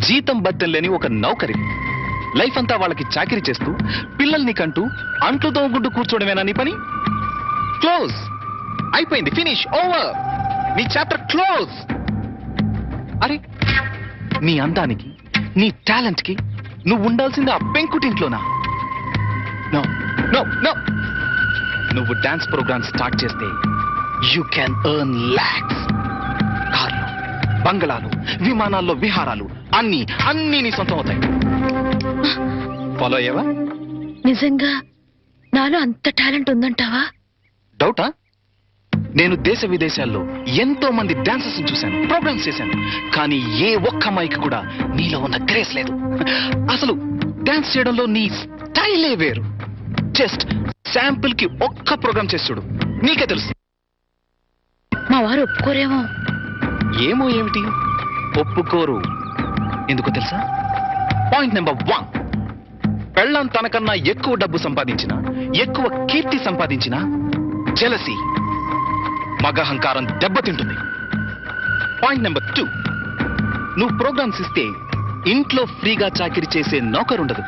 జీతం బద్దం లేని ఒక నౌకరి. లైఫ్ అంతా వాళ్ళకి చాకిరీ చేస్తూ పిల్లల్ని కంటూ అంట్లు తోముకుంటూ కూర్చోవడమేనా నీ పని? క్లోజ్, అయిపోయింది, ఫినిష్, ఓవర్. నీ చాప్టర్ క్లోజ్. అరే, నీ అందానికి, నీ టాలెంట్ కి నువ్వు ఉండాల్సింది ఆ పెంకుటింట్లోనా? No no no. నువ్వు డాన్స్ ప్రోగ్రామ్ స్టార్ట్ చేస్తే యూ క్యాన్ ఎర్న్ లాక్స్. కార్లు, బంగళాలు, విమానాల్లో విహారాలు అన్నీ అన్నీ నీ సొంతం అవుతాయి. ఫాలో అయ్యావా? నిజంగా నాలో అంత టాలెంట్ ఉందంటావా? డౌటా? నేను దేశ విదేశాల్లో ఎంతో మంది డాన్సర్స్ చూశాను, ప్రోగ్రామ్స్ చేశాను, కానీ ఏ ఒక్క అమ్మాయికి కూడా నీలో ఉన్న గ్రేస్ లేదు. అసలు డాన్స్ చేయడంలో నీ స్టైలే వేరు. జస్ట్ శాంపుల్ కి ఒక్క ప్రోగ్రామ్ చేసి చూడు, నీకే తెలుసు. మా వారు ఒప్పుకోరేమో. ఏమో ఏమిటి, ఒప్పుకోరు. ఎందుకో తెలుసా? పాయింట్ నెంబర్ 1, పెళ్ళం తనకన్నా ఎక్కువ డబ్బు సంపాదించినా, ఎక్కువ కీర్తి సంపాదించినా జెలసీ, మగహంకారం దెబ్బతింటుంది. పాయింట్ నెంబర్ 2, నువ్వు ప్రోగ్రామ్స్ ఇస్తే ఇంట్లో ఫ్రీగా చాకిరీ చేసే నౌకరుండదు.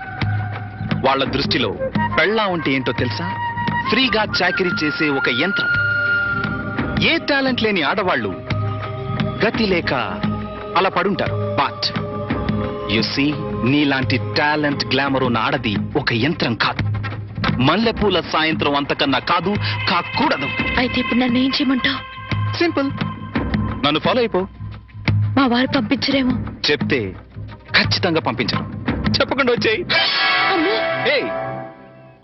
వాళ్ళ దృష్టిలో పెళ్ళాం అంటే ఏంటో తెలుసా? ఫ్రీగా చాకిరీ చేసే ఒక యంత్రం. ఏ టాలెంట్ లేని ఆడవాళ్ళు గతి లేక అలా పడుంటారు. బట్ యు సీ, నీలాంటి టాలెంట్, గ్లామర్ ఉన్న ఆడది ఒక యంత్రం కాదు. మల్లెపూల సాయంత్రం అంతకన్నా కాదు, కాకూడదు. అయితే ఇప్పుడు నన్ను ఏం చేయమంటావు? సింపుల్, నన్ను ఫాలో అయిపో. మా వారు పంపించరేమో. చెప్తే ఖచ్చితంగా పంపించరు. చెప్పకుండా వచ్చేయి.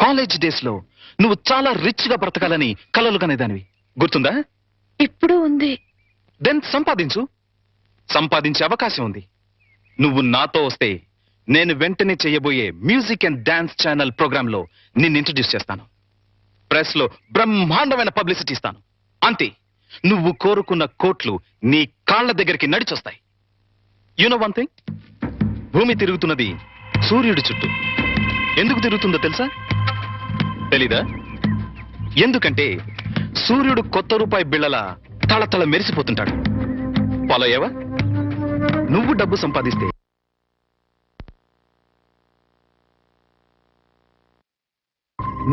కాలేజ్ డేస్ లో నువ్వు చాలా రిచ్ గా బ్రతకాలని కలలు కనేదానివి, గుర్తుందా? ఇప్పుడు ఉంది. దెన్ సంపాదించు. సంపాదించే అవకాశం ఉంది. నువ్వు నాతో వస్తే నేను వెంటనే చేయబోయే music and dance channel program లో నిన్ను ఇంట్రడ్యూస్ చేస్తాను. ప్రెస్ లో బ్రహ్మాండమైన పబ్లిసిటీ ఇస్తాను. అంతే, నువ్వు కోరుకున్న కోట్లు నీ కాళ్ల దగ్గరికి నడిచొస్తాయి. యు నో వన్ థింగ్, భూమి తిరుగుతున్నది సూర్యుడి చుట్టూ. ఎందుకు తిరుగుతుందో తెలుసా? తెలీదా? ఎందుకంటే సూర్యుడు కొత్త రూపాయి బిళ్ళల తళతళ మెరిసిపోతుంటాడు. ఫాలో అయ్యావా? నువ్వు డబ్బు సంపాదిస్తే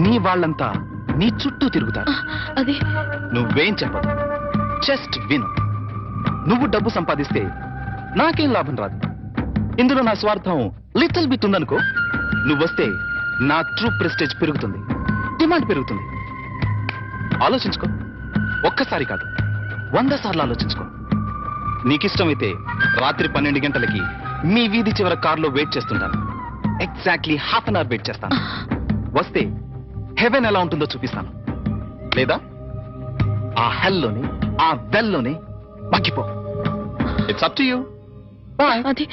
నీ వాళ్ళంతా నీ చుట్టూ తిరుగుతారు. అది నువ్వేం చెప్పదు, జస్ట్ విను. నువ్వు డబ్బు సంపాదిస్తే నాకేం లాభం రాదు. ఇందులో నా స్వార్థం లిటిల్ బిట్ ఉందనుకో. నువ్వొస్తే నా ట్రూ ప్రెస్టేజ్ పెరుగుతుంది, డిమాండ్ పెరుగుతుంది. ఆలోచించుకో. ఒక్కసారి కాదు, 100 సార్లు ఆలోచించుకో. నీకిష్టమైతే రాత్రి 12 గంటలకి మీ వీధి చివర కారులో వెయిట్ చేస్తుంటాను. Exactly half an hour wait చేస్తాను. వస్తే హెవెన్ ఎలా ఉంటుందో చూపిస్తాను. లేదా ఆ హెల్లోనే, ఆ వెల్లోనే మగ్గిపో. It's up to you. Bye. అది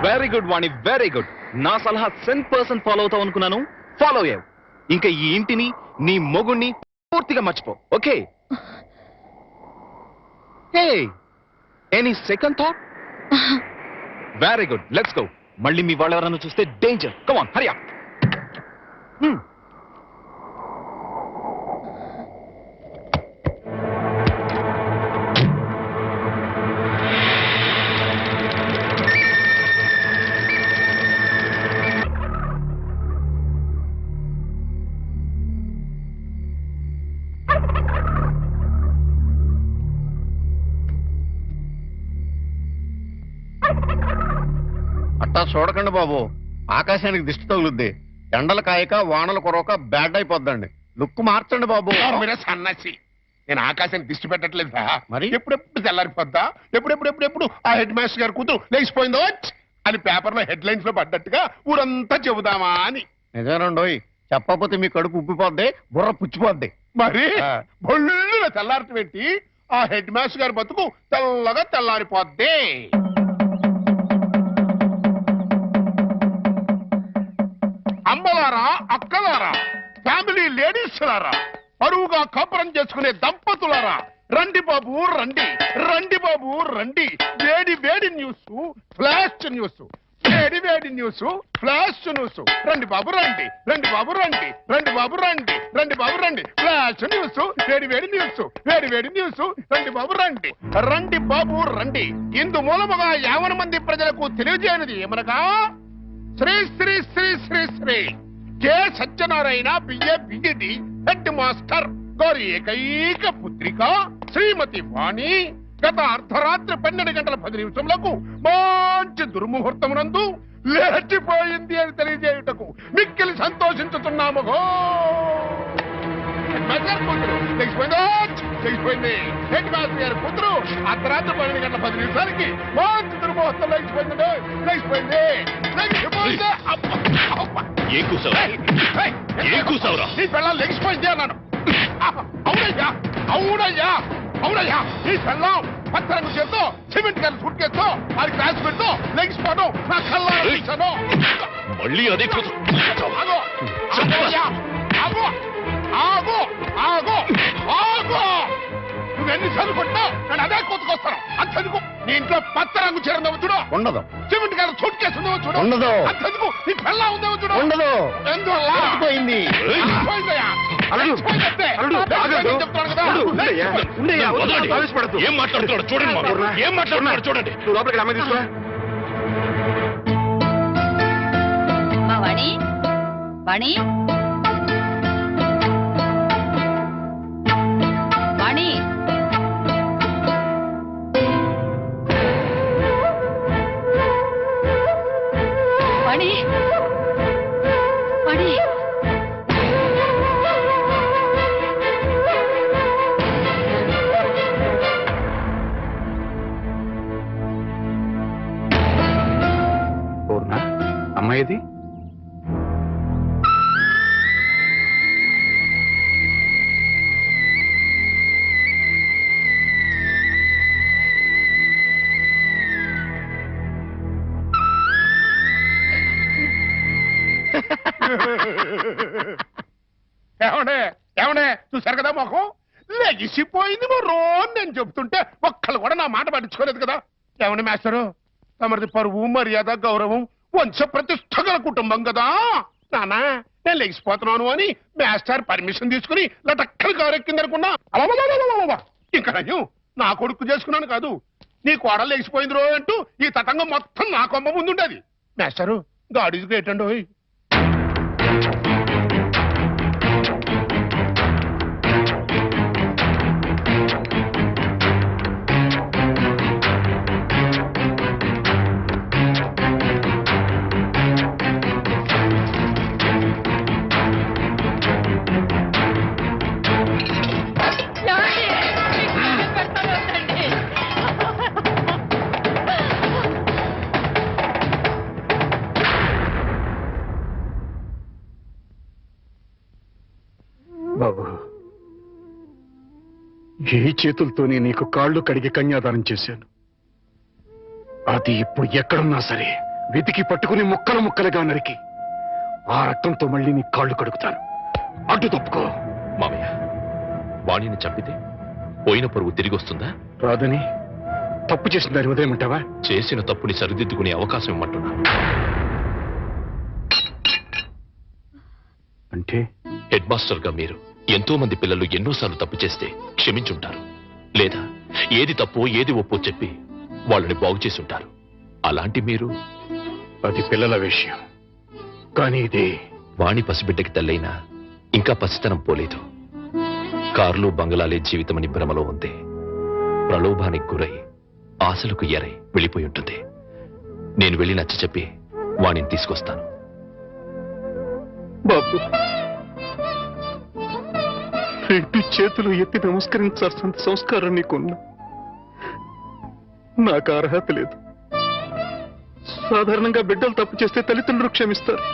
very good Vani, very good. నా సలహా 100% ఫాలో అవుతావు అనుకున్నాను, ఫాలో అయ్యావు. ఇంకా ఈ ఇంటిని, నీ మొగుణ్ణి పూర్తిగా మర్చిపో. Okay? Hey, any second thought? Very good, let's go. మళ్ళీ మీ వాళ్ళు ఎవరైనా చూస్తే danger. Come on, Hari up. అట్టా చూడకండి బాబు, ఆకాశానికి దిష్టి తగులుద్ది. ఎండలు కాయక వానలు కొరవక బ్యాడ్ అయిపోద్దండి. లుక్ మార్చండి బాబు. మీరే సన్నాసి, నేను ఆకాశానికి దిష్టి పెట్టట్లేదా? మరి? ఎప్పుడెప్పుడు తెల్లారిపోద్దా? ఎప్పుడెప్పుడు ఆ హెడ్ మాస్టర్ గారు కూతురు లేచిపోయిందో అని పేపర్ లో హెడ్ లైన్స్ లో పడ్డట్టుగా ఊరంతా చెబుదామా అని. నిజమేనండోయ్, చెప్పకపోతే మీ కడుపు ఉబ్బిపోద్ది, బుర్ర పుచ్చిపోద్ది. మరి ఆ. బొల్లు తెల్లారట పెట్టి ఆ హెడ్ మాస్టర్ గారి బతుకు తెల్లగా తెల్లారిపోద్ది. అమ్మలారా, అక్కలారా, ఫ్యామిలీ లేడీస్ లారా, పరువుగా కాపురం చేసుకునే దంపతులారా, రండి బాబు రండి, రండి బాబు రండి. వేడి వేడి న్యూస్, ఫ్లాష్ న్యూస్, వేడి వేడి న్యూస్, ఫ్లాష్ న్యూస్. రండి బాబు రండి, రండి బాబు రండి, రండి బాబు రండి, రండి బాబు రండి. ఫ్లాష్ న్యూస్, వేడి వేడి న్యూస్, వేడి వేడి న్యూస్. రండి బాబు రండి, రండి బాబు రండి. ఇందు మూలముగా 50 మంది ప్రజలకు తెలియజేయనిది ఏమనగా, Shri Shri Shri Shri Shri K Satyanarayana BA B Ed head master గారి ఏకైక పుత్రిక శ్రీమతి వాణి గత అర్ధరాత్రి 12 గంటల 10 నిమిషములకు మంచి దుర్ముహూర్తమునందు లేచిపోయింది అని తెలియజేయుటకు మిక్కిలి సంతోషించుతున్నాము. లేచిపోయింది హెడ్ మాస్టర్ గారి కూతురు అర్ధరాత్రి 12 గంటల 10 నిమిషాలకి మంచి దుర్ముహూర్తం లేచిపోయింది. లేచిపోయింది. నీ పిల్లలు లెగిసిపోయింది అన్నాను. అవునయ్యా, అవునయ్యా, అవునయ్యా. నీ పిల్లం పచ్చరంగు చేత్తో సిమెంట్ గారి సూట్ కేసుతో అది క్లాస్ పెడుతూ లెగిసిపోవడం నా కళ్ళాను. మళ్ళీ అదే ఆగో, ఆగోయ్యా, ఆగో, ఆగో, ఆగో, ఆగో. నువ్వెన్నిసార్లు కొట్టినా నేను అదే కొట్టుకొస్తాను. అంతెందుకు నీ ఇంట్లో పచ్చ రంగు చీర ఉందేమో చూడు, ఉండదు. సిమెంట్ గారు సూట్ కేసు ఉందేమో చూడు, ఉండదు. అంతెందుకు నీ పిల్ల ఉందేమో చూడు, ఉండదు. ఎందువల్ల? పోయింది. పోయిందయ్యా. పోయిందంటే. చెప్తున్నాను కదా. ఏం మాట్లాడుతున్నాడు చూడండి, ఏం మాట్లాడుతున్నాడు చూడండి. లోపలికి అమ్మాయి తీసుకో. వాణి, వాణి, వాణి. వాణి, వాణి. పూర్ణ, అమ్మాయిది ఏమండే, ఏమండే, చూశారు కదా మొఖం లెగిసిపోయింది మరో నేను చెప్తుంటే ఒక్కళ్ళు కూడా నా మాట పట్టించుకోలేదు కదా. ఏమండి మాస్టరు, తమరిది పరువు మర్యాద గౌరవం వంశ ప్రతిష్ట గల కుటుంబం కదా. నానా నేను లెగిసిపోతున్నాను అని మాస్టర్ పర్మిషన్ తీసుకుని లటక్కలు కారెక్కిందనుకున్నా. ఇంకా నయ్యం నా కొడుకు చేసుకున్నాను కాదు, నీ కోడలు లెగిసిపోయింది రో అంటూ ఈ తతంగం మొత్తం నా కొమ్మ ముందుండేది. మాస్టరు గాడీకి ఏంటండో. బాబు, ఏ చేతులతోనే నీకు కాళ్ళు కడిగి కన్యాదానం చేశాను. అది ఇప్పుడు ఎక్కడున్నా సరే వెతికి పట్టుకుని ముక్కలు ముక్కలుగా నరికి ఆ రక్తంతో మళ్ళీ నీ కాళ్ళు కడుగుతాను. అడ్డు తప్పుకో. మామయ్య, వాణిని చంపితే పోయిన పరువు తిరిగి వస్తుందా? రాదని తప్పు చేసిన దాని ఉదయమంటావా? చేసిన తప్పుని సరిదిద్దుకునే అవకాశం ఇమ్మంటున్నా. అంటే హెడ్ మాస్టర్ గా మీరు ఎంతో మంది పిల్లలు ఎన్నోసార్లు తప్పు చేస్తే క్షమించుంటారు, లేదా ఏది తప్పో ఏది ఒప్పో చెప్పి వాళ్ళని బాగు చేసి ఉంటారు. అలాంటి మీరు అది పిల్లల విషయం, కానీ ఇది వాణి పసిబిడ్డకి తల్లైనా ఇంకా పసితనం పోలేదు. కార్లు బంగళాలే జీవితమని భ్రమలో ఉంది. ప్రలోభానికి గురై ఆశలకు ఎరై వెళ్ళిపోయి ఉంటుంది. నేను వెళ్ళి నచ్చ చెప్పి వాణిని తీసుకొస్తాను. బాబు, రెండు చేతులు ఎత్తి నమస్కరించాల్సినంత సంస్కారం నీకున్నా నాకు అర్హత లేదు. సాధారణంగా బిడ్డలు తప్పు చేస్తే తల్లిదండ్రులు క్షమిస్తారు,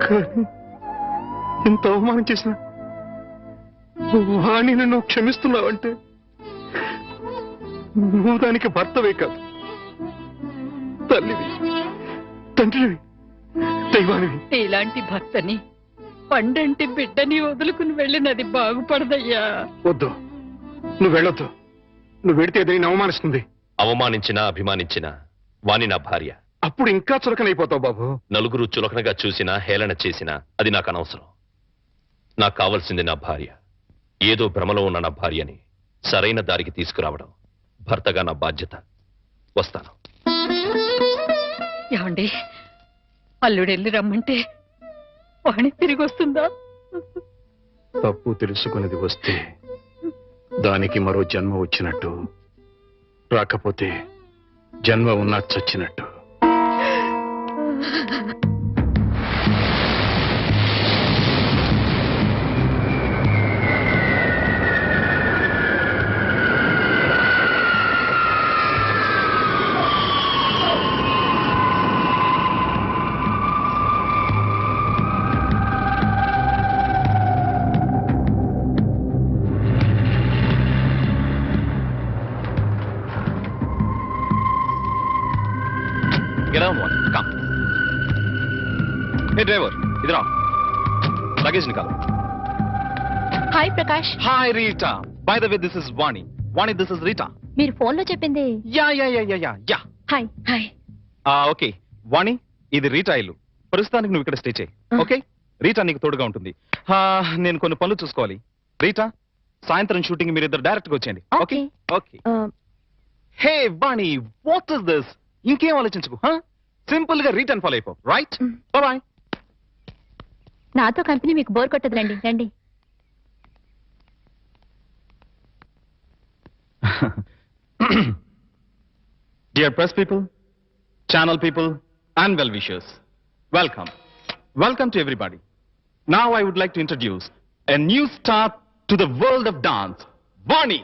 కానీ ఇంత అవమానం చేసిన వాణిని నువ్వు క్షమిస్తున్నావంటే నువ్వు దానికి భర్తవే కాదు, తల్లివి, తండ్రివి, దైవానివి. ఇలాంటి భర్తని పండంటి బిడ్డని వదులుకుని వెళ్ళినది బాగుపడదయ్యా. వద్దు, నువ్వు వెళ్ళొద్దు. నువ్వు వెడితే ఏదైనా అవమానిస్తుంది. అవమానించినా అభిమానించినా వాణి నా భార్య. అప్పుడు ఇంకా చులకనైపోతావు బాబు. నలుగురు చులకనగా చూసినా హేళన చేసినా అది నాకు అనవసరం. నాకు కావాల్సింది నా భార్య. ఏదో భ్రమలో ఉన్న నా భార్యని సరైన దారికి తీసుకురావడం భర్తగా నా బాధ్యత. వస్తాను. ఏమండి, అల్లుడెళ్ళి రమ్మంటే వాణి తిరిగి వస్తుందా? తప్పు తెలుసుకున్నది వస్తే దానికి మరో జన్మ వచ్చినట్టు, రాకపోతే జన్మ ఉన్నా చచ్చినట్టు. Get on one. Come. Hey driver, इधर आओ. Luggage निकालो. Hi Prakash. Hi Rita. By the way, this is Vani. Vani, this is Rita. మీరు ఫోన్ లో చెప్పింది. Yeah. Hi hi. ఓకే వాణి, ఇది రీటా ఇల్లు. ప్రస్తుతానికి నువ్వు ఇక్కడ స్టే చేయి. ఓకే, రీటా నీకు తోడుగా ఉంటుంది. నేను కొన్ని పనులు చూసుకోవాలి. రీటా, సాయంత్రం షూటింగ్ మీరిద్దరు డైరెక్ట్ గా వచ్చేయండి. Okay okay. Hey Vani, what is this? ఇంకేం ఆలోచించుకు. సింపుల్ గా రిటర్న్ ఫాలో అయిపో. Right, bye. నాతో కంపెనీ మీకు బోర్ కొట్టదు. రండి రండి. Dear press people, channel people, and well-wishers, welcome. Welcome to everybody. Now I would like to introduce a new star to the world of dance, Vani.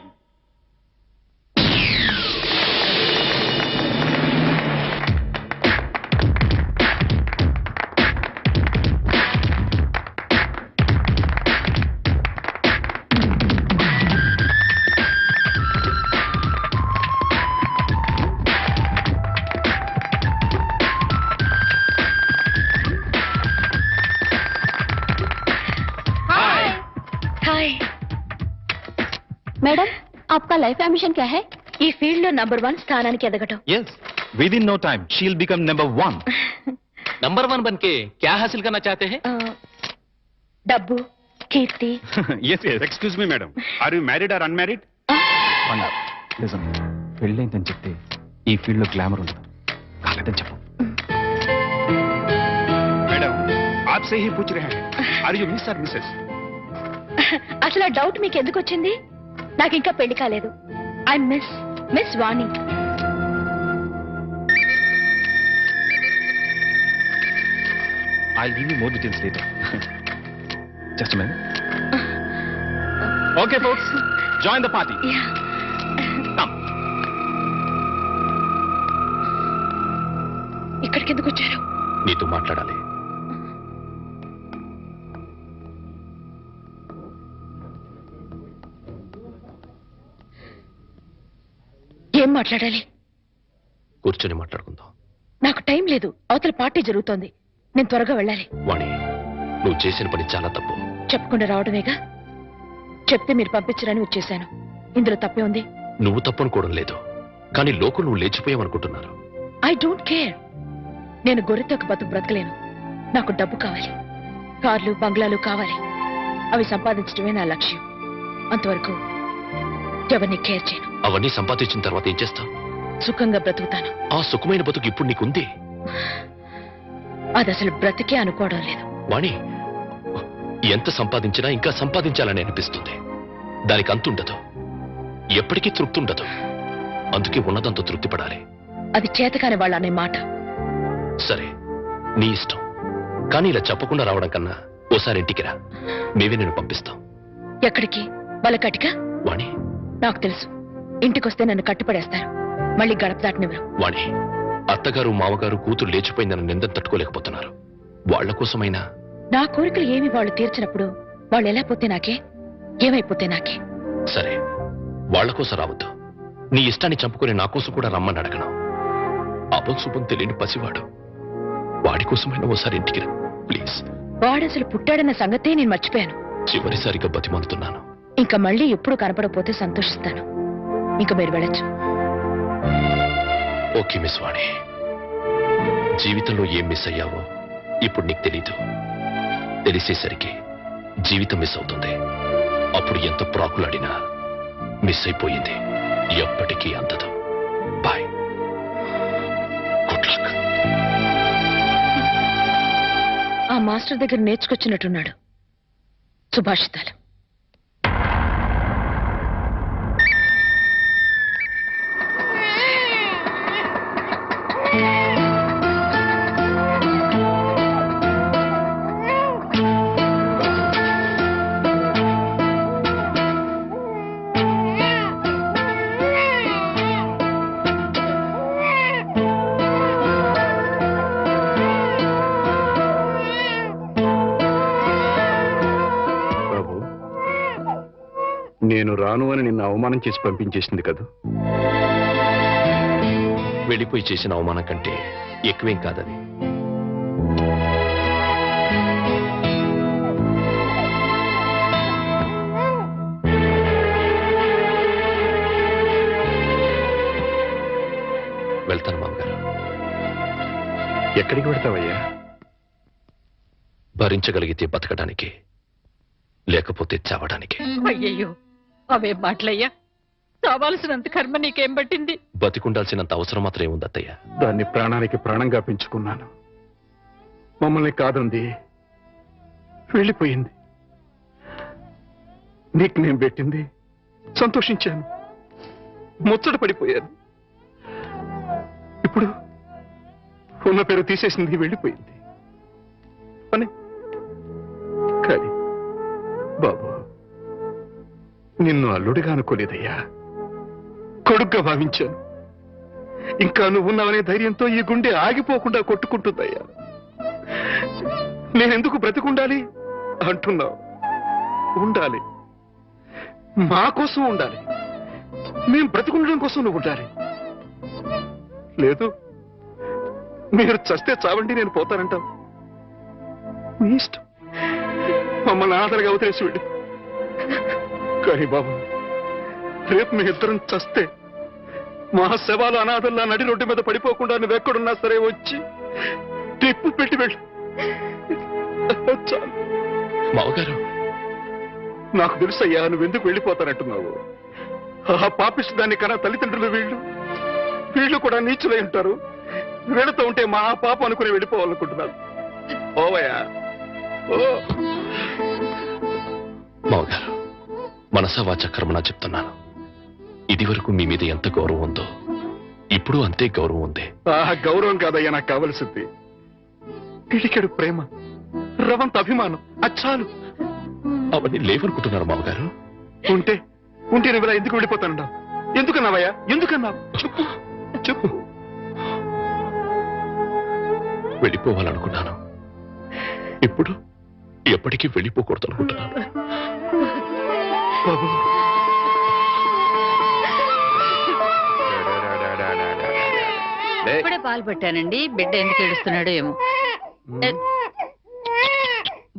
Hi madam, आपका life ambition क्या है? ఈ field లో number 1 స్థానానికి ఎదగటం. Yes, within no time she'll become number 1. Number 1 बनके क्या हासिल करना चाहते हैं? డబ్బు, కీర్తి. Yes. Excuse me madam, are you married or unmarried? నిజం, పెళ్ళైందని చెప్తే ఈ ఫీల్డ్ లో గ్లామర్ ఉండదు. కాలేదని చెప్పు. మేడం, आपसे ही पूछ रहे हैं, आर यू मिस और मिसेस? అసలు ఆ డౌట్ మీకు ఎందుకు వచ్చింది? నాకు ఇంకా పెళ్లి కాలేదు. I miss Vani. I'll give you more details later. Just a minute. Okay, folks, join the party. Come. ఇక్కడికి ఎందుకు వచ్చారు? నీతో మాట్లాడాలి. ఏం మాట్లాడాలి? కూర్చొని మాట్లాడుకుందాం. నాకు టైం లేదు, అవతల పార్టీ జరుగుతోంది, నేను త్వరగా వెళ్ళాలి. వాణి, నువ్వు చేసిన పని చాలా తప్పు. చెప్పకుండా రావడమేగా, చెప్తే మీరు పంపించరని వచ్చేశాను. ఇందులో తప్పే ఉంది? నువ్వు తప్పనుకోవడం లేదు, కానీ లోకం నువ్వు లేచిపోయావనుకుంటున్నారు. I don't care. నేను గొర్రెతో బతుకు బ్రతకలేను. నాకు డబ్బు కావాలి, కార్లు బంగ్లాలు కావాలి. అవి సంపాదించడమే నా లక్ష్యం. అంతవరకు ఎవరిని కేర్ చేయను. అవన్నీ సంపాదించిన తర్వాత ఏం చేస్తావు? సుఖంగా బ్రతుకుతాను. ఆ సుఖమైన బతుకు ఇప్పుడు నీకుంది. అది అసలు బ్రతికే అనుకోవడం లేదు. వాణి, ఎంత సంపాదించినా ఇంకా సంపాదించాలని అనిపిస్తుంది. దానికి అంతుండదు, ఎప్పటికీ తృప్తి ఉండదు. అందుకే ఉన్నదంతా తృప్తి పడాలి. అది చేతకాని వాళ్ళ అనే మాట. సరే, నీ ఇష్టం. కానీ ఇలా చెప్పకుండా రావడం కన్నా ఓసారి ఇంటికి రా, మేమే నేను పంపిస్తాం. ఎక్కడికి? బలకటికా? వాణి, నాకు తెలుసు, ఇంటికొస్తే నన్ను కట్టుపడేస్తారు, మళ్ళీ గడప దాటనివ్వరు. వాణి, అత్తగారు మామగారు కూతురు లేచిపోయిందని నిందను తట్టుకోలేకపోతున్నారు. వాళ్ల కోసమైనా. నా కోరికలు ఏమి వాళ్ళు తీర్చినప్పుడు వాళ్ళు ఎలా పోతే నాకే, ఏమైపోతే నాకే. సరే, వాళ్ల కోసం రావద్దు. నీ ఇష్టాన్ని చంపుకుని నా కోసం కూడా రమ్మని అడగను. అపశుభం తెలియని పసివాడు, వాడి కోసమైనా ఓసారి ఇంటికి రా ప్లీజ్. వాడసలు పుట్టాడన్న సంగతే నేను మర్చిపోయాను. చివరిసారిగా బతిమందుతున్నాను. ఇంకా మళ్ళీ ఎప్పుడు కనపడపోతే సంతోషిస్తాను. ఇంకా మీరు వెళ్ళొచ్చు. ఓకే మిస్ వాణి, జీవితంలో ఏం మిస్ అయ్యావో ఇప్పుడు నీకు తెలీదు. తెలిసేసరికి జీవితం మిస్ అవుతుంది. అప్పుడు ఎంత ప్రాకులాడినా మిస్ అయిపోయింది ఎప్పటికీ అందదు. Bye, good luck. ఆ మాస్టర్ దగ్గర నేర్చుకొచ్చినట్టున్నాడు సుభాషితాలు. నేను రాను అని నిన్ను అవమానం చేసి పంపించేసింది కదా. వెళ్ళిపోయి చేసిన అవమానం కంటే ఎక్కువేం కాదది. వెళ్తాను మామగారు. ఎక్కడికి పెడతావయ్యా? భరించగలిగితే బతకడానికి, లేకపోతే చావడానికి. అయ్యయ్యో, అవే మాటలయ్యా. కావాల్సినంత కర్మ నీకేం పట్టింది? బతికుండాల్సినంత అవసరం మాత్రం ఏముంది అత్తయ్య? దాన్ని ప్రాణానికి ప్రాణంగా పెంచుకున్నాను. మమ్మల్ని కాదంది, వెళ్ళిపోయింది. నీకు నేను పెట్టింది సంతోషించాను, ముచ్చట పడిపోయాను. ఇప్పుడు ఉన్న పేరు తీసేసింది, వెళ్ళిపోయింది అని. కానీ బాబు, నిన్ను అల్లుడిగా అనుకోలేదయ్యా, కొడుగ్గా భావించాను. ఇంకా నువ్వున్నావనే ధైర్యంతో ఈ గుండె ఆగిపోకుండా కొట్టుకుంటుందయ్యా. నేనెందుకు బ్రతికుండాలి అంటున్నావు? ఉండాలి, మా కోసం ఉండాలి. మేం బ్రతికుండడం కోసం నువ్వు ఉండాలి. లేదు, మీరు చస్తే చావండి, నేను పోతానంటావు. నీ ఇష్టం, మమ్మల్ని ఆదరగా వదిలేసి వెళ్ళి. కానీ బాబు, రేపు మీ ఇద్దరం చస్తే మా శవాలు అనాథల్లా నడి రోడ్డు మీద పడిపోకుండా నువ్వెక్కడున్నా సరే వచ్చి టిప్పు పెట్టి వెళ్ళు. చాలు. మామగారు, నాకు తెలుసయ్యా నువ్వెందుకు వెళ్ళిపోతానంటున్నావు. ఆ పాపిష్టి దాన్ని కన్నా తల్లిదండ్రులు వీళ్ళు కూడా నీచులై ఉంటారు. వీళ్ళతో ఉంటే మా పాప అనుకుని వెళ్ళిపోవాలనుకుంటున్నారు. ఓవయ్యా, ఓ. మామగారు, మనసా వాచ కర్మనా చెప్తున్నాను. ఇది వరకు మీ మీద ఎంత గౌరవం ఉందో ఇప్పుడు అంతే గౌరవం ఉంది. ఆ గౌరవం కాదయ్యా నాకు కావలసింది, పిడికెడు ప్రేమ, రవంత అభిమానం. అచ్చాలు. అవన్నీ లేవనుకుంటున్నారు మామగారు. ఉంటే నువ్వు ఇలా ఎందుకు వెళ్ళిపోతానన్నావు? ఎందుకన్నావయ్యా? ఎందుకన్నావు? చెప్పు చెప్పు. వెళ్ళిపోవాలనుకున్నాను, ఇప్పుడు ఎప్పటికీ వెళ్ళిపోకూడదు అనుకుంటున్నాను. బాబు, ఇప్పుడే పాలు పెట్టానండి, బిడ్డ ఎందుకు ఏడుస్తున్నాడో ఏమో.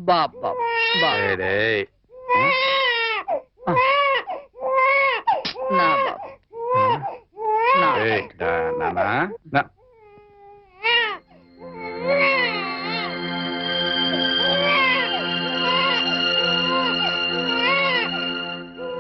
బాబా నా బాబు నా